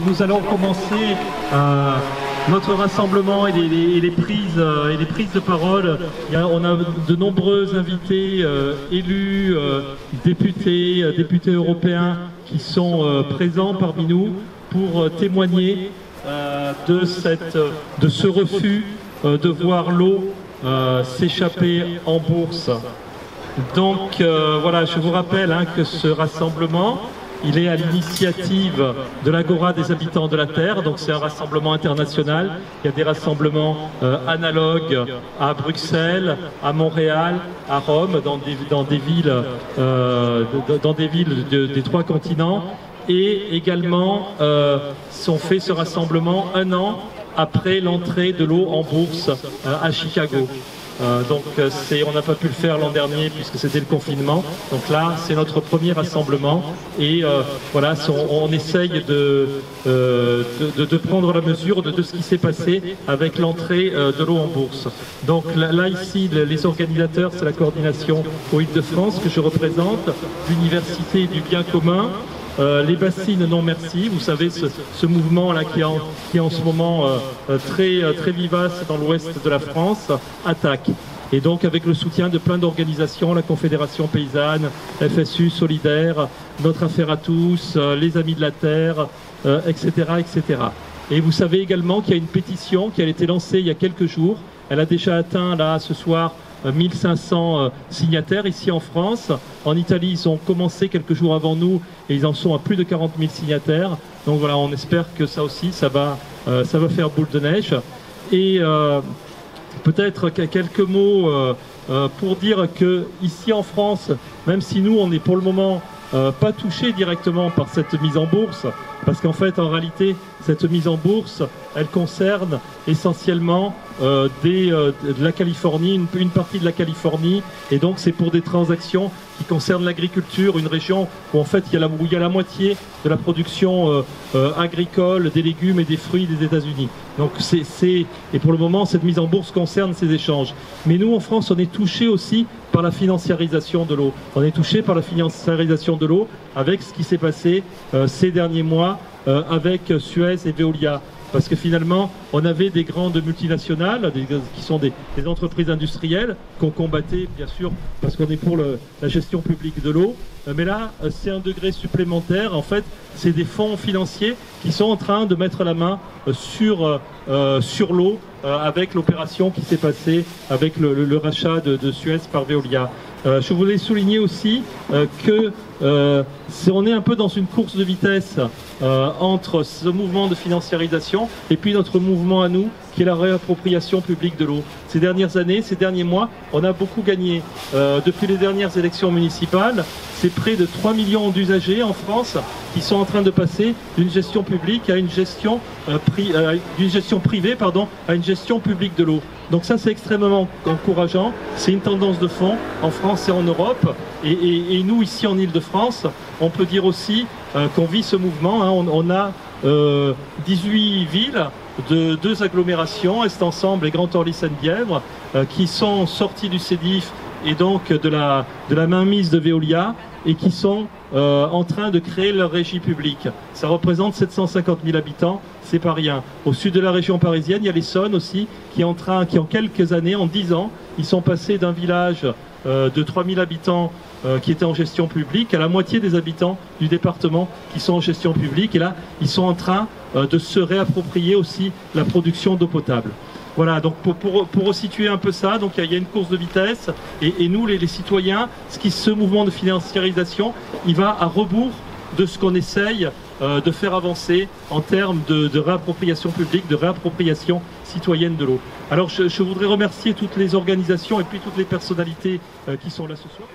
Nous allons commencer notre rassemblement et les prises de parole. On a de nombreux invités, élus, députés européens qui sont présents parmi nous pour témoigner de ce refus de voir l'eau s'échapper en bourse. Donc voilà, je vous rappelle que ce rassemblement, il est à l'initiative de l'Agora des habitants de la Terre, donc c'est un rassemblement international. Il y a des rassemblements analogues à Bruxelles, à Montréal, à Rome, dans des villes des trois continents. Et également sont fait ce rassemblement un an après l'entrée de l'eau en bourse à Chicago. Donc on n'a pas pu le faire l'an dernier puisque c'était le confinement. Donc là, c'est notre premier rassemblement et voilà, on essaye de prendre la mesure de ce qui s'est passé avec l'entrée de l'eau en bourse. Donc là ici, les organisateurs, c'est la coordination aux Île-de-France que je représente, l'Université du bien commun. Les bassines non merci, vous savez ce mouvement là qui est en ce moment très vivace dans l'ouest de la France, attaque. Et donc avec le soutien de plein d'organisations, la Confédération Paysanne, FSU Solidaire, Notre Affaire à tous, les Amis de la Terre, etc., etc. Et vous savez également qu'il y a une pétition qui a été lancée il y a quelques jours. Elle a déjà atteint là ce soir 1500 signataires ici en France. En Italie, ils ont commencé quelques jours avant nous et ils en sont à plus de 40 000 signataires. Donc voilà, on espère que ça aussi, ça va faire boule de neige. Et peut-être quelques mots pour dire que ici en France, même si nous, on est pour le moment pas touchés directement par cette mise en bourse, parce qu'en fait, en réalité, cette mise en bourse, elle concerne essentiellement de la Californie, une partie de la Californie, et donc c'est pour des transactions qui concernent l'agriculture, une région où en fait il y a la moitié de la production agricole, des légumes et des fruits des États-Unis. Donc et pour le moment, cette mise en bourse concerne ces échanges. Mais nous, en France, on est touché aussi par la financiarisation de l'eau. On est touché par la financiarisation de l'eau avec ce qui s'est passé ces derniers mois avec Suez et Veolia. Parce que finalement, on avait des grandes multinationales, qui sont des entreprises industrielles, qu'on combattait, bien sûr, parce qu'on est pour la gestion publique de l'eau. Mais là, c'est un degré supplémentaire. En fait, c'est des fonds financiers qui sont en train de mettre la main sur l'eau avec l'opération qui s'est passée avec le rachat de Suez par Veolia. Je voulais souligner aussi que on est un peu dans une course de vitesse entre ce mouvement de financiarisation et puis notre mouvement à nous, qui est la réappropriation publique de l'eau. Ces dernières années, ces derniers mois, on a beaucoup gagné. Depuis les dernières élections municipales, c'est près de 3 millions d'usagers en France qui sont en train de passer d'une gestion publique à une gestion privée à une gestion publique de l'eau. Donc ça, c'est extrêmement encourageant. C'est une tendance de fond en France et en Europe. Et nous, ici en Île-de-France, on peut dire aussi qu'on vit ce mouvement. On a 18 villes de 2 agglomérations, Est-Ensemble et Grand-Orly-Seine-Bièvre, qui sont sorties du CEDIF et donc de la mainmise de Veolia et qui sont en train de créer leur régie publique. Ça représente 750 000 habitants, c'est pas rien. Au sud de la région parisienne, il y a l'Essonne aussi, qui en quelques années, en 10 ans, ils sont passés d'un village de 3000 habitants qui était en gestion publique à la moitié des habitants du département qui sont en gestion publique. Et là, ils sont en train de se réapproprier aussi la production d'eau potable. Voilà, donc pour resituer un peu ça, donc il y a une course de vitesse et nous, les citoyens, ce mouvement de financiarisation, il va à rebours de ce qu'on essaye de faire avancer en termes de réappropriation publique, de réappropriation citoyenne de l'eau. Alors je voudrais remercier toutes les organisations et puis toutes les personnalités qui sont là ce soir.